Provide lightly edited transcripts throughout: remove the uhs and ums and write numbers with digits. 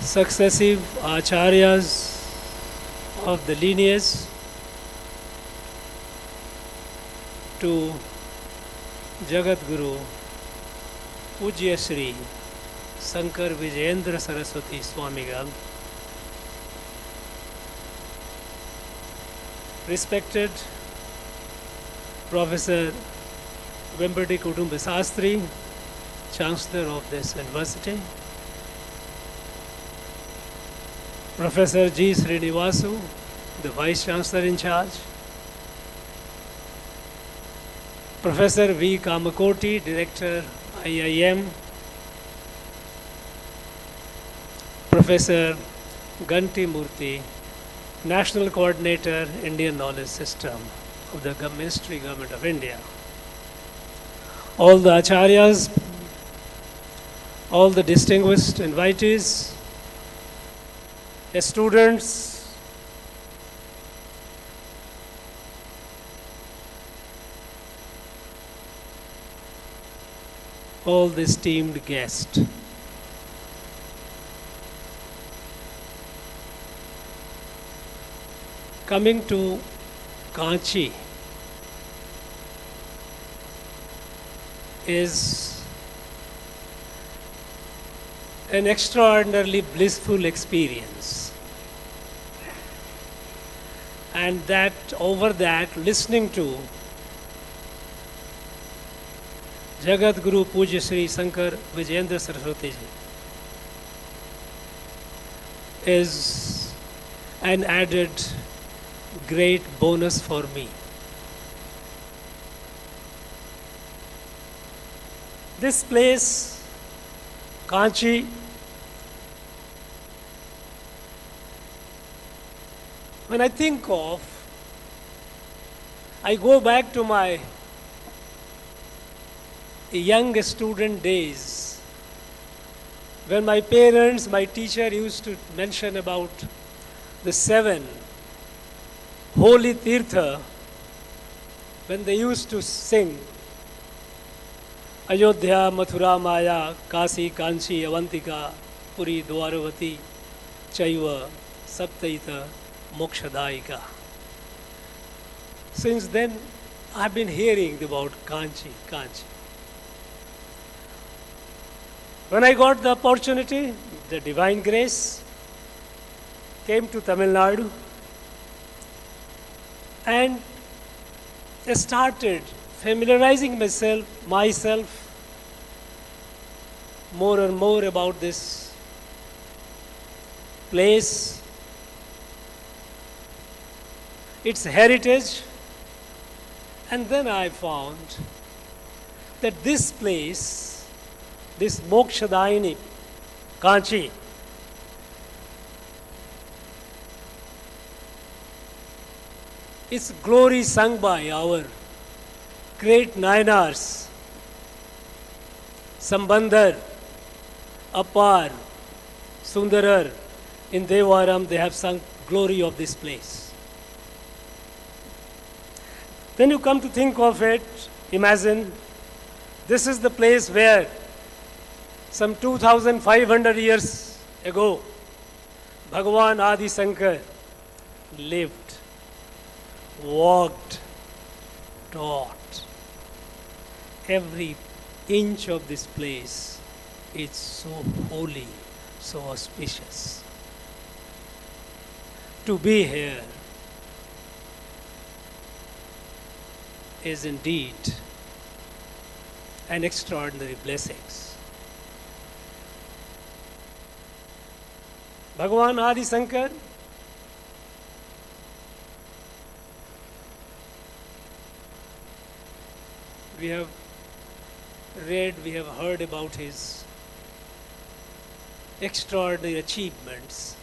successive acharyas of the lineage to Jagat Guru Pujya Shri Shankar Vijayendra Saraswati Swamigal, respected Professor Vempati Kutumba Sastri, Chancellor of this university, Professor G. Srinivasu, the Vice Chancellor in charge, Professor V. Kamakoti, Director IIM, Professor Ganti Murthy, National Coordinator, Indian Knowledge System of the Ministry Government of India, all the acharyas, all the distinguished invitees, students, all the esteemed guests. Coming to Kanchi is an extraordinarily blissful experience. And that over that, listening to Jagat Guru Pujya Shri Shankar Vijayendra Saraswati ji is an added great bonus for me. This place, Kanchi, when I think of, I go back to my young student days when my parents, my teacher used to mention about the 7 holy tirtha, when they used to sing Ayodhya, Mathura, Maya, Kasi, Kanchi, Avantika, Puri, Dwaravati, Chaiva, Saptaita, Mokshadaika. Since then, I've been hearing about Kanchi. When I got the opportunity, the divine grace, came to Tamil Nadu and started familiarizing myself more and more about this place, its heritage, and then I found that this place, this Mokshadaini, Kanchi, its glory sung by our great Nayanars, Sambandhar, Appar, Sundarar, in Devaram they have sung glory of this place. Then you come to think of it, imagine this is the place where some 2500 years ago Bhagavan Adi Shankara lived, walked, taught. Every inch of this place is so holy, so auspicious. To be here is indeed an extraordinary blessing. Bhagavan Adi Shankara, we have read, we have heard about his extraordinary achievements.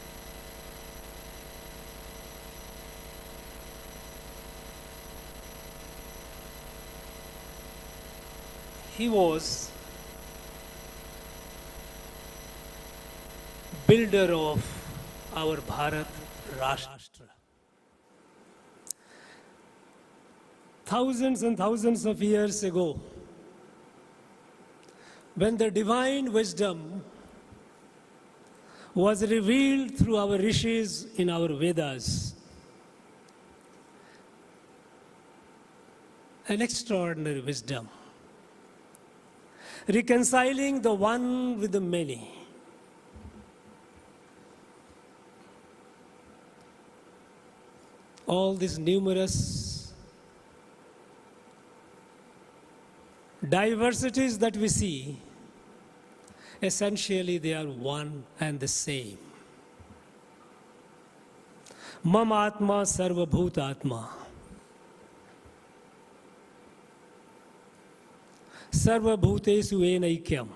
He was builder of our Bharat Rashtra. Thousands and thousands of years ago, when the divine wisdom was revealed through our rishis in our Vedas. An extraordinary wisdom, reconciling the one with the many. All these numerous diversities that we see, essentially they are one and the same. Mam Atma Sarva Bhut Atma. Sarva Bhutesu Enaikyam.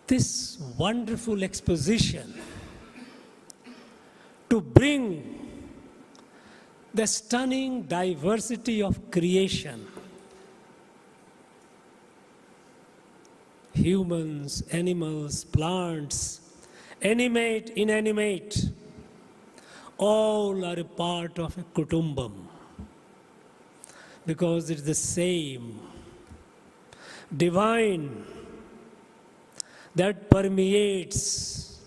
This wonderful exposition to bring the stunning diversity of creation, humans, animals, plants, animate, inanimate, all are a part of a kutumbam, because it's the same divine that permeates,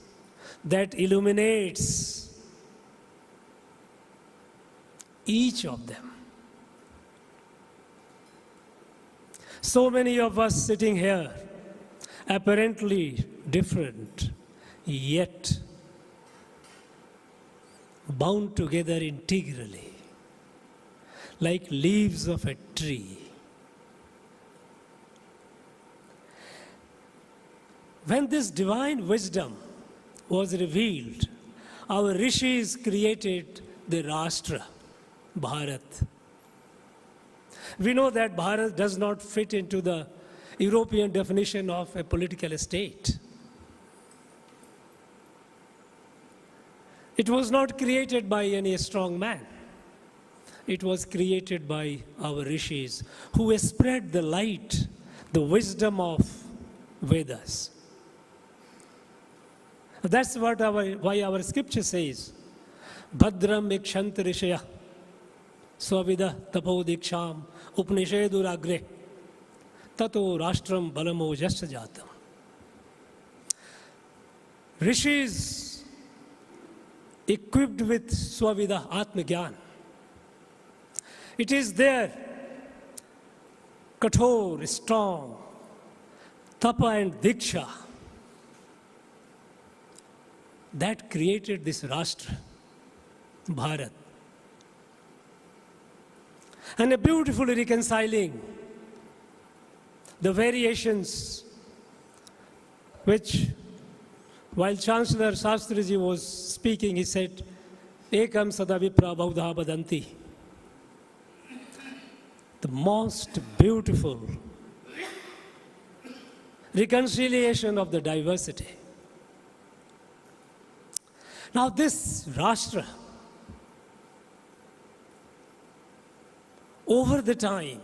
that illuminates each of them. So many of us sitting here, apparently different, yet bound together integrally, like leaves of a tree. When this divine wisdom was revealed, our rishis created the Rashtra, Bharat. We know that Bharat does not fit into the European definition of a political state. It was not created by any strong man. It was created by our rishis who spread the light, the wisdom of Vedas. That's why our scripture says, Bhadram ikshant rishaya swavida tapodiksham upanisheduragre tato rashtram balamo jastajatam. Rishis equipped with swavida atmagyan. It is their kathor, strong, tapa and diksha that created this Rashtra, Bharat. And a beautifully reconciling the variations which, while Chancellor Shastriji was speaking, he said, Ekam sada vipra baudha badanti. The most beautiful reconciliation of the diversity. Now this Rashtra, over the time,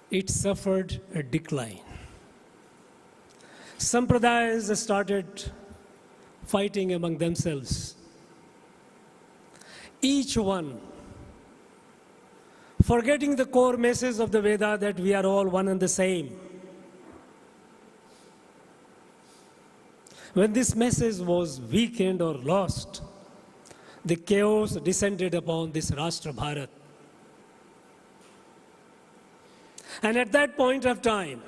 it suffered a decline. Sampradayas started fighting among themselves. Each one forgetting the core message of the Veda that we are all one and the same. When this message was weakened or lost, the chaos descended upon this Rashtra Bharat. And at that point of time,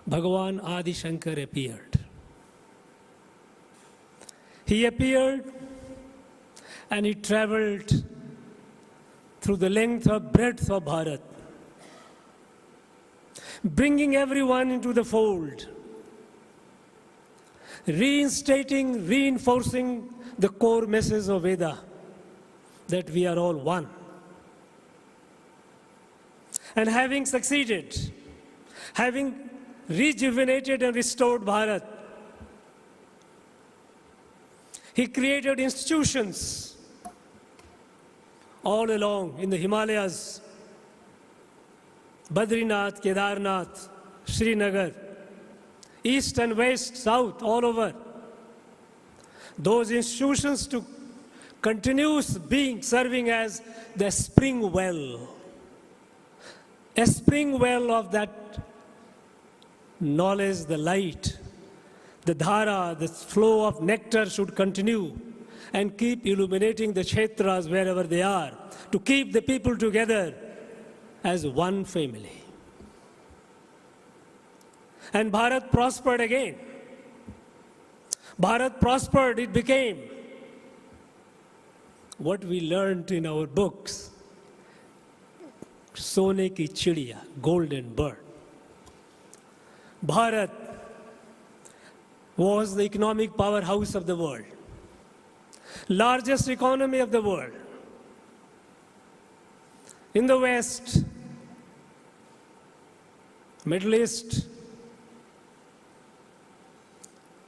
Bhagavan Adi Shankara appeared. He appeared and he traveled through the length or breadth of Bharat, bringing everyone into the fold, reinstating, reinforcing the core message of Veda, that we are all one. And having succeeded, having rejuvenated and restored Bharat, he created institutions all along in the Himalayas, Badrinath, Kedarnath, Srinagar, east and west, south, all over. Those institutions to continues serving as the spring well. A spring well of that knowledge, the light, the dhara, the flow of nectar should continue and keep illuminating the kshetras wherever they are, to keep the people together as one family. And Bharat prospered again. Bharat prospered, it became what we learned in our books, Sone ki chidiya, golden bird. Bharat was the economic powerhouse of the world, largest economy of the world. In the West, Middle East,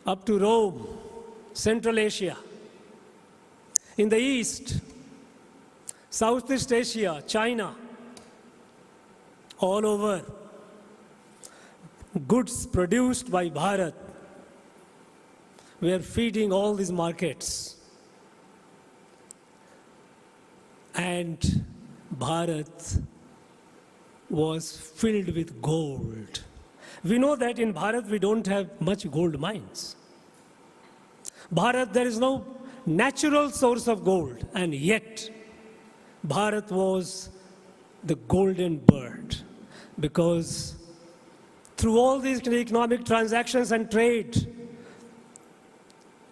up to Rome, Central Asia. In the East, Southeast Asia, China, all over, goods produced by Bharat were feeding all these markets. And Bharat was filled with gold. We know that in Bharat we don't have much gold mines. Bharat, there is no natural source of gold, and yet Bharat was the golden bird, because through all these economic transactions and trade,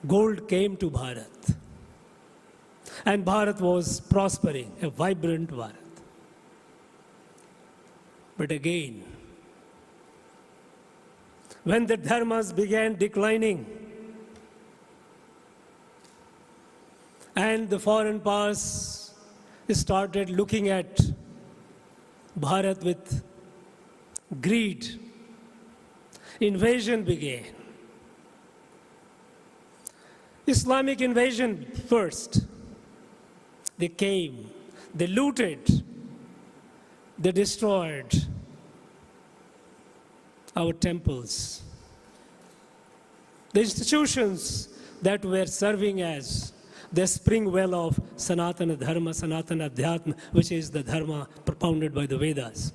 gold came to Bharat. And Bharat was prospering, a vibrant Bharat. But again, when the dharmas began declining and the foreign powers started looking at Bharat with greed, invasion began. Islamic invasion first. They came, they looted, they destroyed our temples, the institutions that were serving as the spring well of Sanatanadharma, Sanatanadharma, which is the dharma propounded by the Vedas.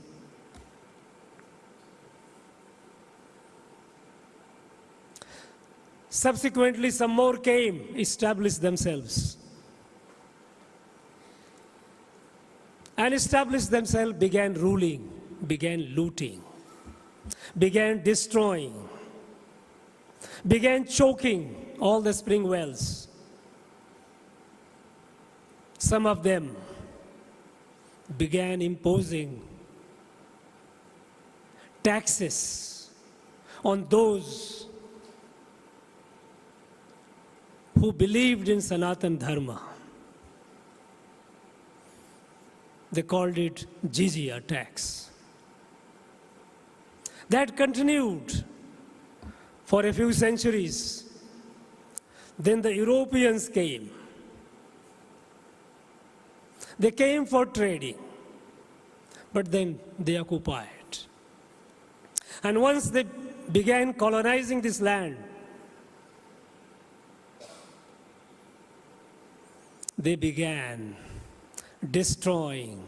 Subsequently, some more came, established themselves. And established themselves, began ruling, began looting, began destroying, began choking all the spring wells. Some of them began imposing taxes on those who believed in Sanatanadharma. They called it jizya tax. That continued for a few centuries. Then the Europeans came. They came for trading, but then they occupied. And once they began colonizing this land, they began destroying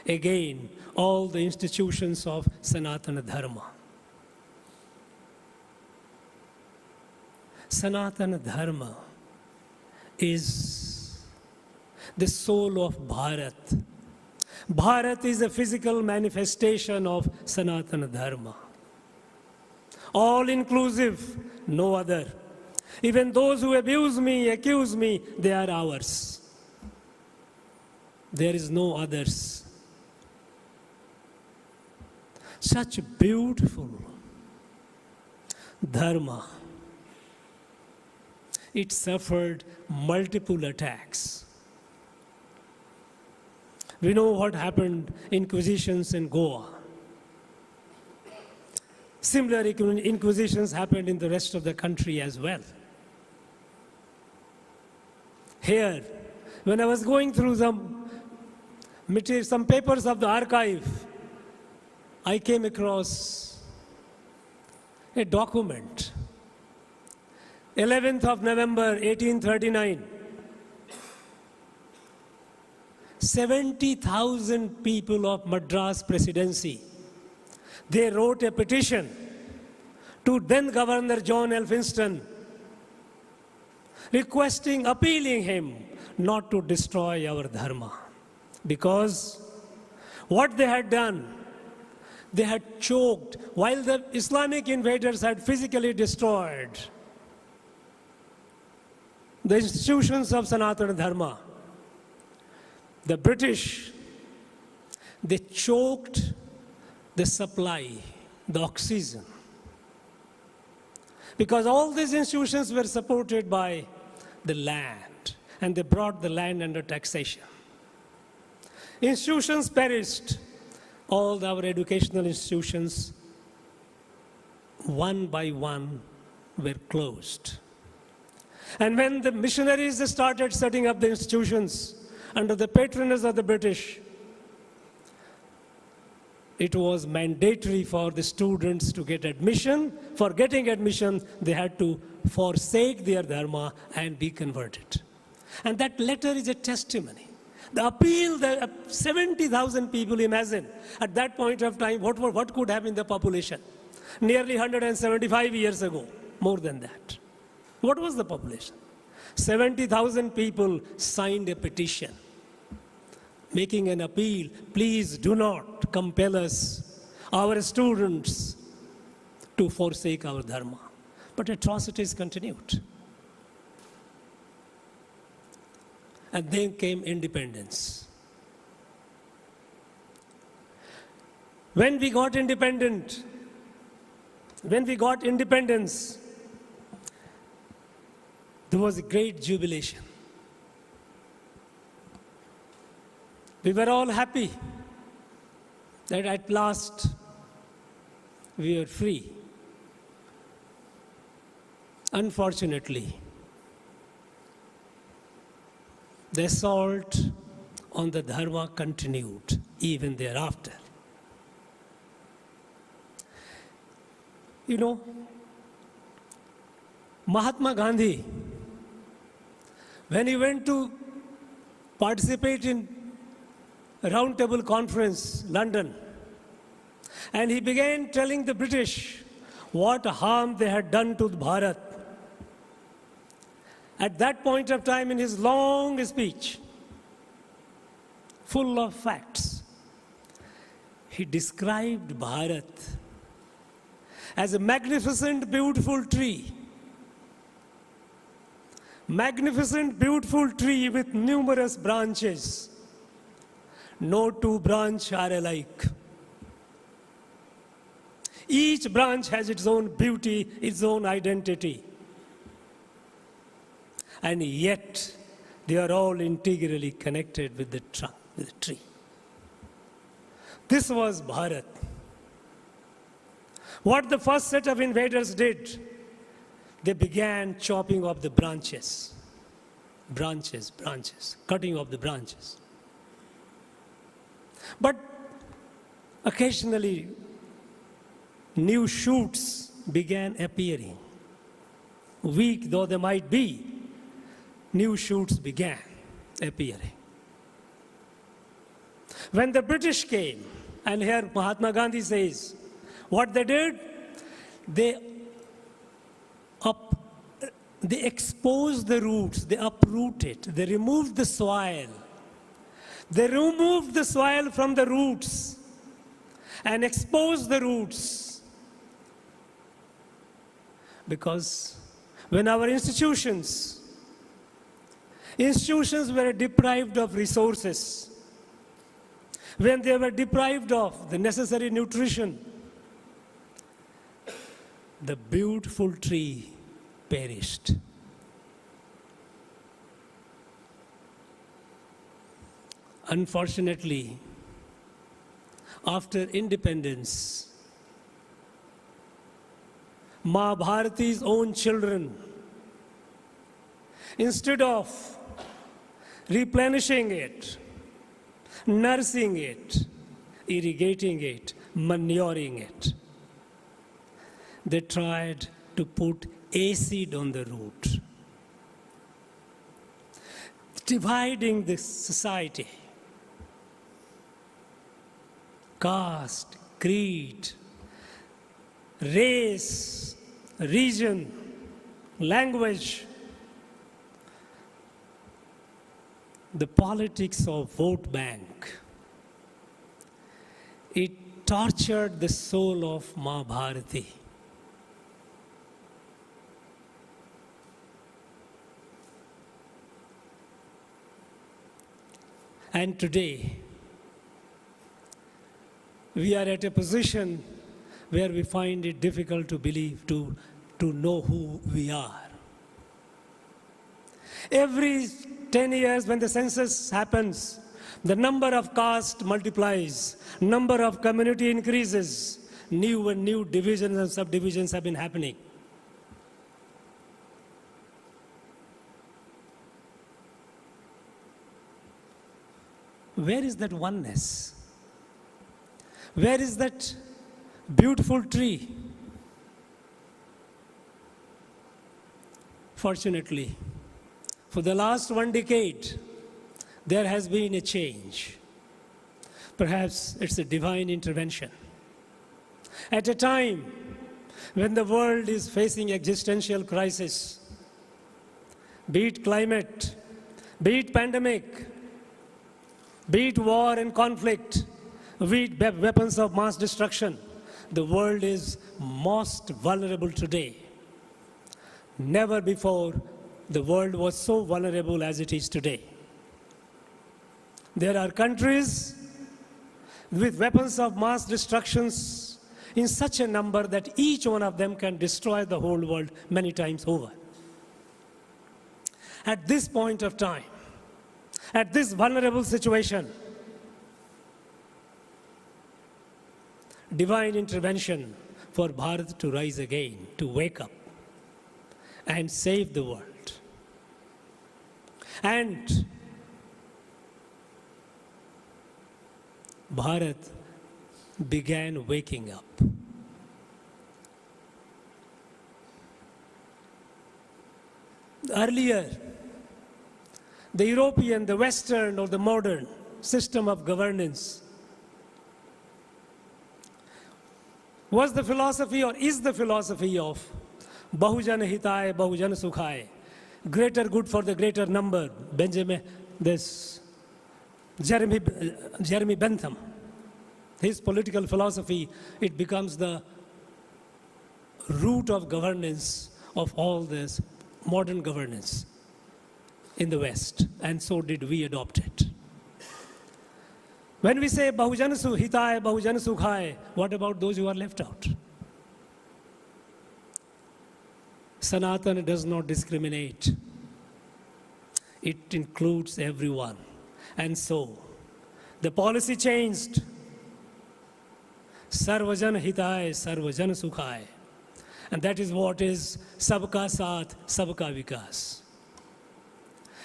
again all the institutions of Sanatanadharma. Sanatanadharma is the soul of Bharat. Bharat is a physical manifestation of Sanatanadharma. All inclusive, no other. Even those who abuse me, accuse me, they are ours. There is no others. Such beautiful dharma. It suffered multiple attacks. We know what happened, inquisitions in Goa. Similar inquisitions happened in the rest of the country as well. Here, when I was going through some papers of the archive, I came across a document. 11th of November 1839, 70,000 people of Madras Presidency. They wrote a petition to then Governor John Elphinstone, requesting, appealing him not to destroy our dharma. Because what they had done, they had choked, while the Islamic invaders had physically destroyed the institutions of Sanatanadharma. The British, they choked the supply, the oxygen. Because all these institutions were supported by the land, and they brought the land under taxation. Institutions perished. All our educational institutions, one by one, were closed. And when the missionaries started setting up the institutions under the patronage of the British, it was mandatory for the students to get admission. For getting admission, they had to forsake their dharma and be converted. And that letter is a testimony. The appeal, the 70,000 people, imagine, at that point of time, what could have been the population? Nearly 175 years ago, more than that. What was the population? 70,000 people signed a petition, making an appeal, please do not compel us, our students, to forsake our dharma. But atrocities continued. And then came independence. When we got independence, there was a great jubilation. We were all happy that at last we were free. Unfortunately, the assault on the dharma continued even thereafter. You know, Mahatma Gandhi, when he went to participate in a round table conference, London, and he began telling the British what harm they had done to Bharat. At that point of time in his long speech, full of facts, he described Bharat as a magnificent, beautiful tree. Magnificent, beautiful tree with numerous branches. No two branches are alike. Each branch has its own beauty, its own identity. And yet, they are all integrally connected with the trunk, with the tree. This was Bharat. What the first set of invaders did, they began chopping off the branches. Branches, cutting off the branches. But occasionally, new shoots began appearing. Weak though they might be, new shoots began appearing. When the British came, and here Mahatma Gandhi says, what they did, they exposed the roots, they uprooted, they removed the soil. They removed the soil from the roots and exposed the roots. Because when our institutions were deprived of resources, when they were deprived of the necessary nutrition, the beautiful tree perished. Unfortunately, after independence, Ma Bharati's own children, instead of replenishing it, nursing it, irrigating it, manuring it, they tried to put acid on the root, dividing the society, caste, creed, race, region, language, the politics of vote bank. It tortured the soul of Ma Bharati. And today, we are at a position where we find it difficult to believe, to know who we are. Every 10 years when the census happens, the number of caste multiplies, number of community increases, new and new divisions and subdivisions have been happening. Where is that oneness? Where is that beautiful tree? Fortunately, for the last 1 decade, there has been a change. Perhaps it's a divine intervention. At a time when the world is facing existential crisis, be it climate, be it pandemic, be it war and conflict, be it weapons of mass destruction, the world is most vulnerable today. Never before the world was so vulnerable as it is today. There are countries with weapons of mass destructions in such a number that each one of them can destroy the whole world many times over. At this point of time, at this vulnerable situation, divine intervention for Bharat to rise again, to wake up and save the world. And Bharat began waking up. Earlier, the European, the Western, or the modern system of governance was the philosophy or is the philosophy of Bahujan Hitaya, Bahujan Sukhaya, greater good for the greater number. Jeremy Bentham, his political philosophy, it becomes the root of governance of all this modern governance in the West, and so did we adopt it. When we say Bahujan Hitaya, Bahujan Sukhaya, what about those who are left out? Sanatana does not discriminate. It includes everyone. And so, the policy changed. Sarvajan Hitaya, Sarvajan Sukhaya. And that is what is Sabka Saath, Sabka Vikas.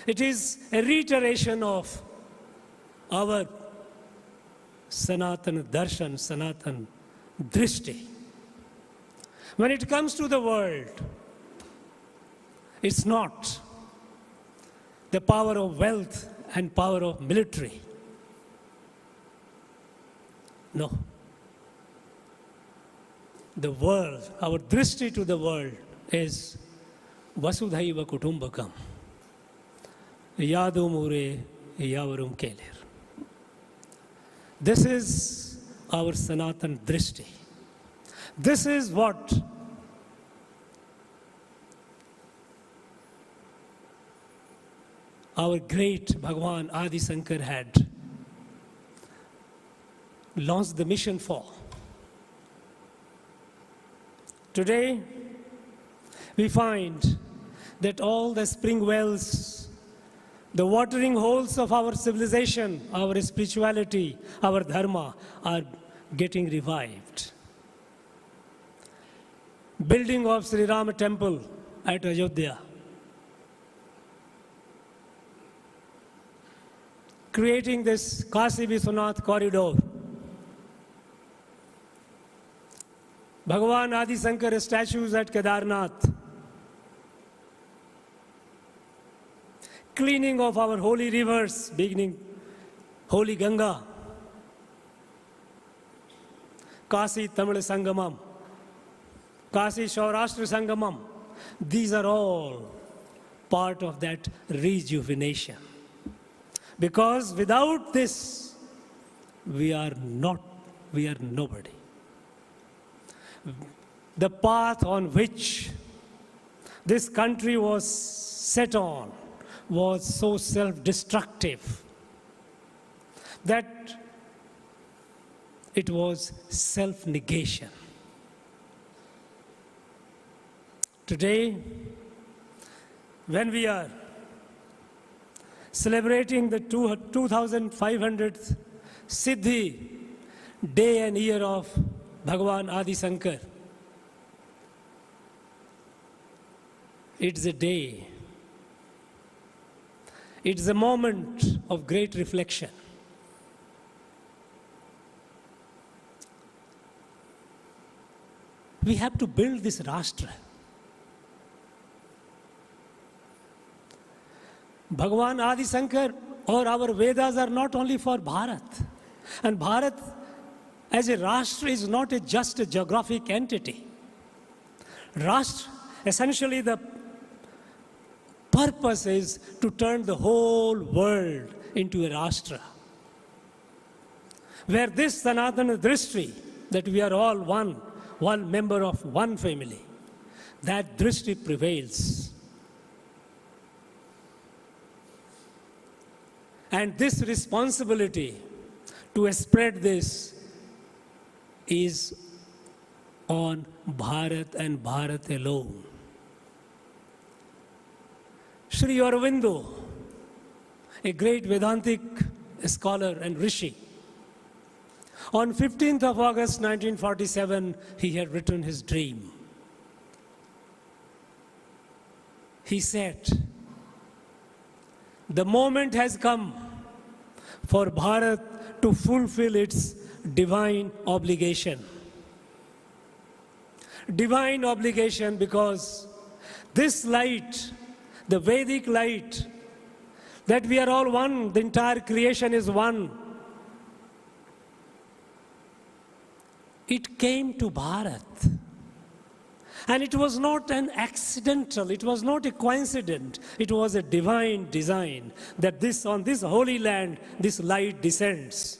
It is a reiteration of our Sanatan Darshan, Sanatan Drishti. When it comes to the world, it's not the power of wealth and power of military. No. The world, our drishti to the world is Vasudhaiva Kutumbakam. Yadu Mure Yavarum Kelir. This is our Sanatan drishti. This is what our great Bhagwan Adi Shankara had launched the mission for. Today, we find that all the spring wells, the watering holes of our civilization, our spirituality, our dharma are getting revived. Building of Sri Rama temple at Ayodhya, creating this Kashi Vishwanath corridor, Bhagwan Adi Shankara statues at Kedarnath, cleaning of our holy rivers, beginning Holy Ganga, Kasi Tamil Sangamam, Kasi Saurashtra Sangamam. These are all part of that rejuvenation. Because without this, we are nobody. The path on which this country was set on was so self-destructive that it was self-negation. Today, when we are celebrating the 2500th Siddhi day and year of Bhagavan Adi Shankara, it's a day, it's a moment of great reflection. We have to build this Rashtra. Bhagavan Adi Shankara or our Vedas are not only for Bharat. And Bharat as a Rashtra is not just a geographic entity. Rashtra, essentially the purpose is to turn the whole world into a Rashtra. Where this Sanatanadharma, that we are all one member of one family, that drishti prevails. And this responsibility to spread this is on Bharat and Bharat alone. Sri Aurobindo, a great Vedantic scholar and rishi, on 15th of August 1947, he had written his dream. He said, the moment has come for Bharat to fulfill its divine obligation. Divine obligation because this light, the Vedic light, that we are all one, the entire creation is one. It came to Bharat. And it was not an accidental, it was not a coincidence, it was a divine design that on this holy land, this light descends.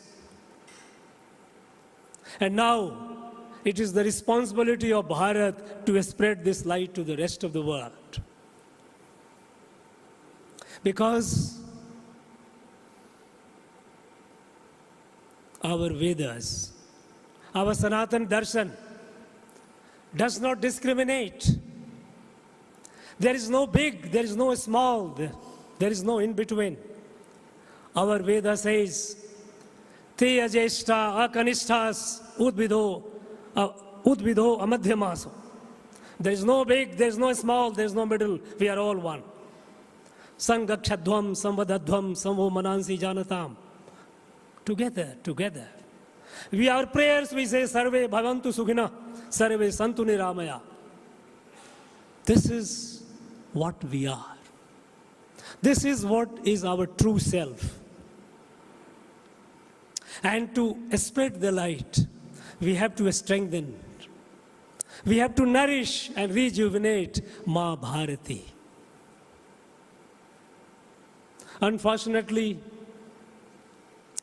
And now, it is the responsibility of Bharat to spread this light to the rest of the world. Because our Vedas, our Sanatanadharma does not discriminate. There is no big, there is no small, there is no in between. Our Veda says, Te ajeshta akanishtas udvidho amadhyamaso. There is no big, there is no small, there is no middle. We are all one. Sangakshadhvam samvadadhvam samvo manansi janatam. Together. Our prayers, we say, Sarve bhavantu sukhina, Sarve santu niramaya. This is what we are. This is what is our true self. And to spread the light, we have to strengthen. We have to nourish and rejuvenate Ma Bharati. Unfortunately,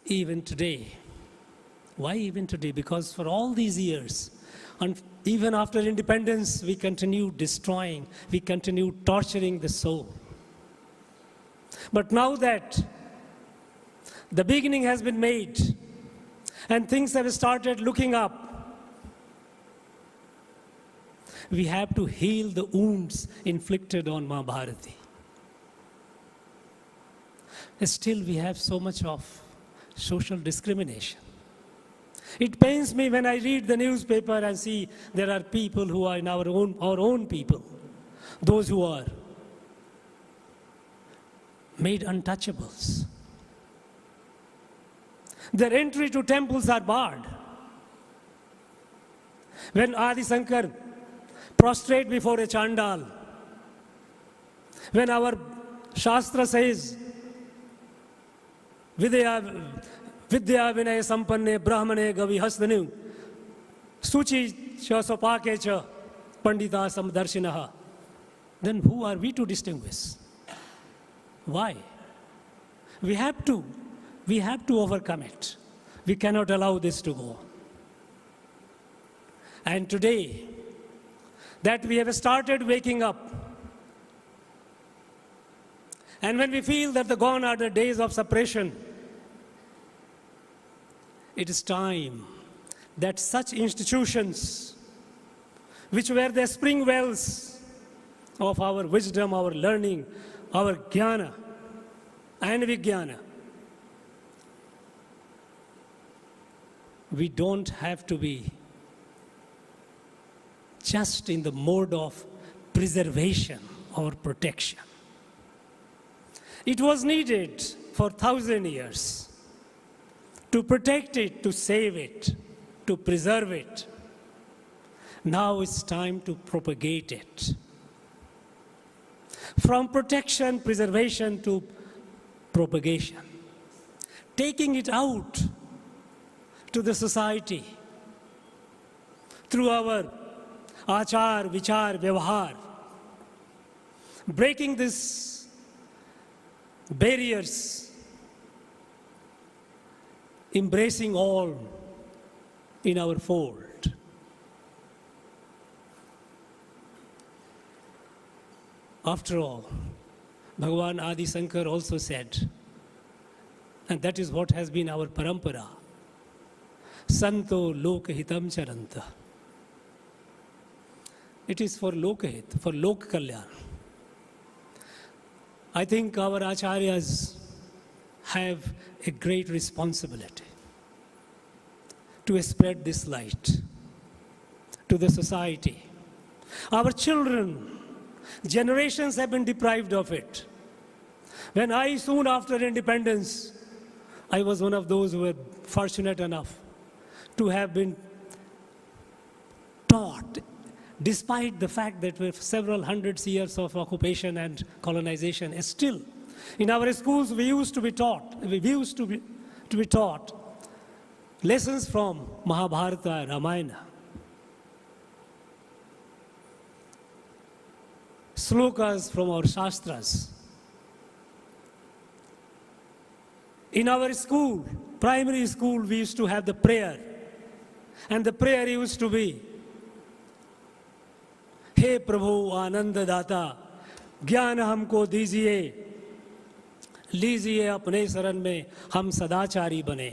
even today, why even today? Because for all these years, and even after independence, we continue destroying, we continue torturing the soul. But now that the beginning has been made and things have started looking up, we have to heal the wounds inflicted on Ma Bharati. Still, we have so much of social discrimination. It pains me when I read the newspaper and see there are people who are in our own people, those who are made untouchables. Their entry to temples are barred. When Adi Shankara prostrate before a Chandal, when our Shastra says, Vidya Vinaya Sampanne Brahmane Gavi Hasdanu, Suchi cha sopake cha pandita samdarshinaha. Then who are we to distinguish? Why? We have to overcome it. We cannot allow this to go. And today, that we have started waking up, and when we feel that the gone are the days of suppression, it is time that such institutions, which were the spring wells of our wisdom, our learning, our jnana and vijnana, we don't have to be just in the mode of preservation or protection. It was needed for 1,000 years to protect it, to save it, to preserve it. Now it's time to propagate it. From protection, preservation to propagation. Taking it out to the society through our achar, vichar, vyavahar. Breaking these barriers, embracing all in our fold. After all, Bhagavan Adi Shankara also said, and that is what has been our parampara, Santo Lokahitam Charanta. It is for Lokahit, for Lok Kalyan. I think our acharyas have a great responsibility to spread this light to the society. Our children, generations have been deprived of it. When I, soon after independence, I was one of those who were fortunate enough to have been taught, despite the fact that we have several hundreds years of occupation and colonization, still in our schools we used to be taught lessons from Mahabharata, Ramayana, slokas from our shastras. In our school, primary school, we used to have the prayer, and the prayer used to be, हे प्रभु आनंद दाता ज्ञान हमको दीजिए लीजिए अपने शरण में हम सदाचारी बने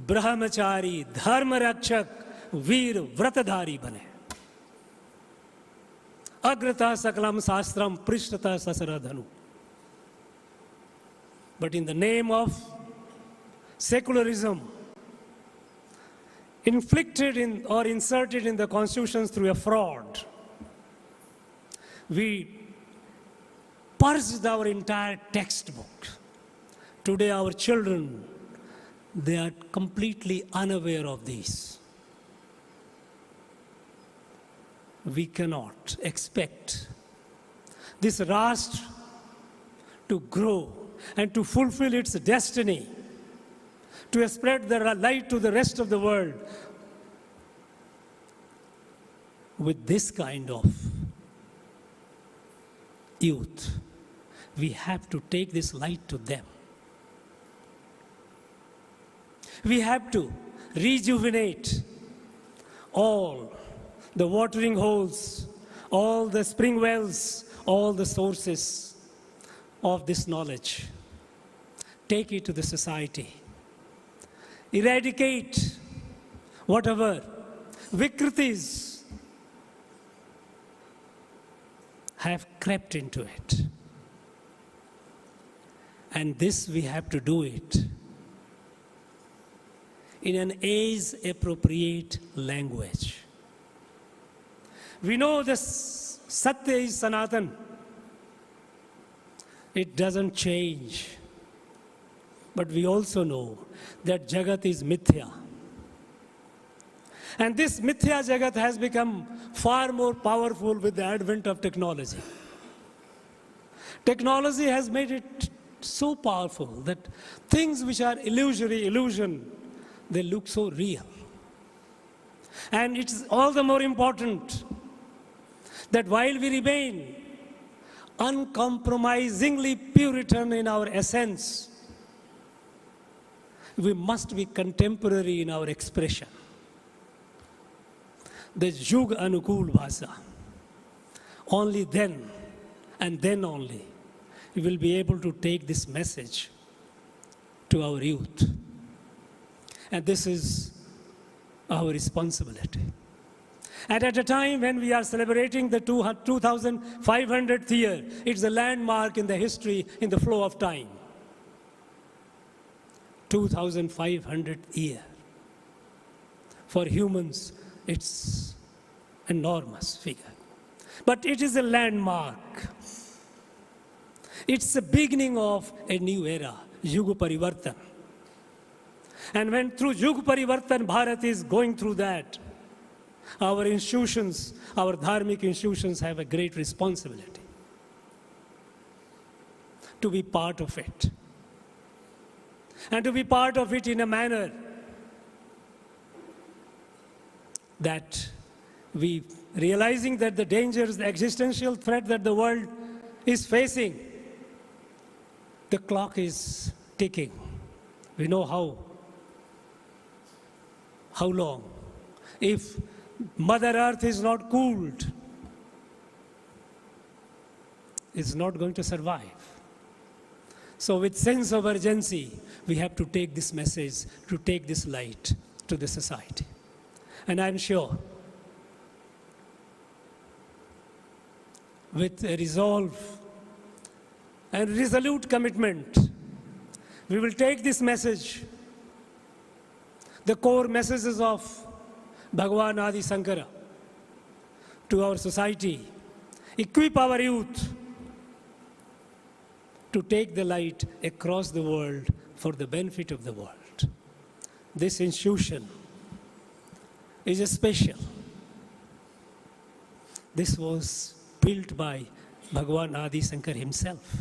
ब्रह्मचारी धर्म रक्षक वीर व्रतधारी बने अग्रता सकलम शास्त्रम पृष्ठता ससरा धनु. But in the name of secularism, inflicted in or inserted in the constitutions through a fraud, we purged our entire textbook. Today our children, they are completely unaware of these. We cannot expect this Rashtra to grow and to fulfill its destiny, to spread the light to the rest of the world with this kind of youth. We have to take this light to them. We have to rejuvenate all the watering holes, all the spring wells, all the sources of this knowledge. Take it to the society. Eradicate whatever vikritis have crept into it. And this we have to do it in an age-appropriate language. We know this Satya is Sanatan. It doesn't change. But we also know that Jagat is Mithya. And this Mithya Jagat has become far more powerful with the advent of technology. Technology has made it so powerful that things which are illusory, illusion, they look so real. And it's all the more important that while we remain uncompromisingly Puritan in our essence, we must be contemporary in our expression. The Yug Anukul Bhasa. Only then, and then only, we will be able to take this message to our youth. And this is our responsibility. And at a time when we are celebrating the 2500th year, it's a landmark in the history, in the flow of time. 2500th year. For humans, it's enormous figure. But it is a landmark. It's the beginning of a new era, Yuga Parivartan. And when through Yuga Parivartan, Bharat is going through that, our institutions, our dharmic institutions have a great responsibility to be part of it. And to be part of it in a manner that we, realizing that the dangers, the existential threat that the world is facing, the clock is ticking. We know how long. If Mother Earth is not cooled, it's not going to survive. So with sense of urgency, we have to take this message, to take this light to the society. And I'm sure with a resolve and resolute commitment, we will take this message, the core messages of Bhagavan Adi Shankara, to our society, equip our youth to take the light across the world for the benefit of the world. This institution is special. This was built by Bhagavan Adi Shankara himself.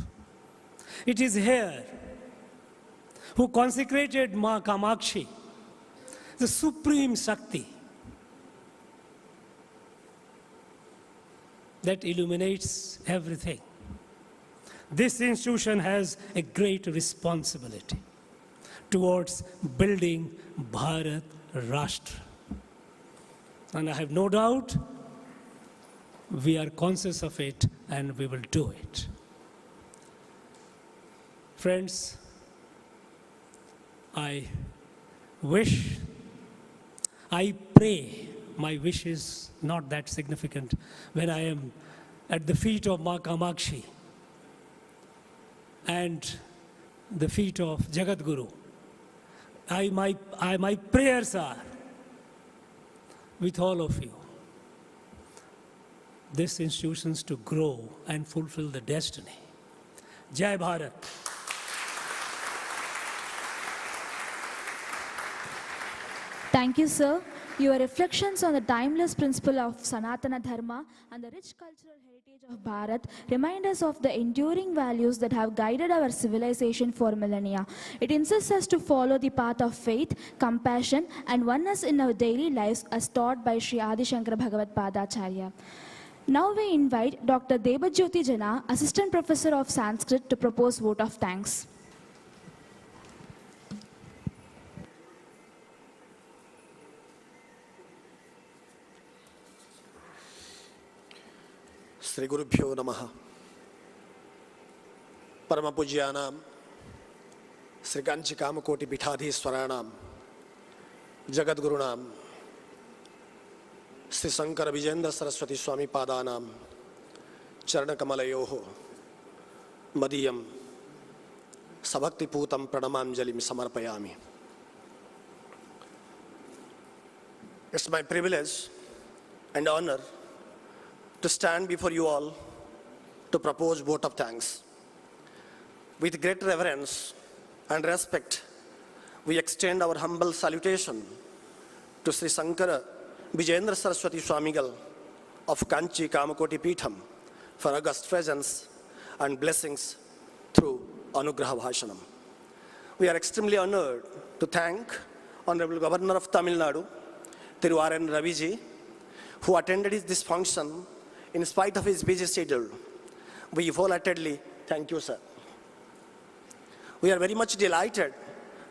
It is here who consecrated Ma Kamakshi, the supreme Shakti that illuminates everything. This institution has a great responsibility towards building Bharat Rashtra. And I have no doubt we are conscious of it and we will do it. Friends, I pray, my wish is not that significant, when I am at the feet of Ma Kamakshi and the feet of Jagat Guru. My prayers are with all of you. These institutions to grow and fulfill the destiny. Jai Bharat. Thank you, sir. Your reflections on the timeless principle of Sanatanadharma and the rich cultural heritage of Bharat remind us of the enduring values that have guided our civilization for millennia. It insists us to follow the path of faith, compassion, and oneness in our daily lives as taught by Sri Adi Shankara Bhagavad Padacharya. Now we invite Dr. Debajyoti Jana, Assistant Professor of Sanskrit, to propose vote of thanks. Sri Gurubhyo Namaha. Parama Pujyanam Sri Kanchi Kamakoti Pithadhiswaranam Jagat Gurunam Sri Sankara Vijayendra Saraswati Swami Padanam Charana Kamalayoho Madiyam Sabhakti Putam Pranamanjalim Samarpayami. It's my privilege and honor to stand before you all to propose vote of thanks. With great reverence and respect, we extend our humble salutation to Sri Sankara Vijayendra Saraswati Swamigal of Kanchi Kamakoti Pitham for august presence and blessings through Anugraha Bhashanam. We are extremely honored to thank Honorable Governor of Tamil Nadu, Thiru R.N. Ravi ji, who attended this function in spite of his busy schedule. We wholeheartedly thank you, sir. We are very much delighted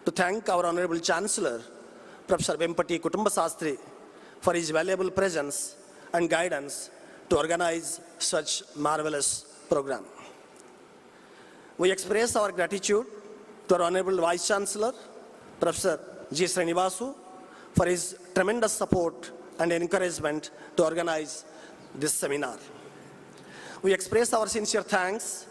to thank our Honorable Chancellor, Professor Vempati Kutumbasastri, for his valuable presence and guidance to organize such marvelous program. We express our gratitude to our Honorable Vice Chancellor, Professor G. Srinivasu, for his tremendous support and encouragement to organize this seminar. We express our sincere thanks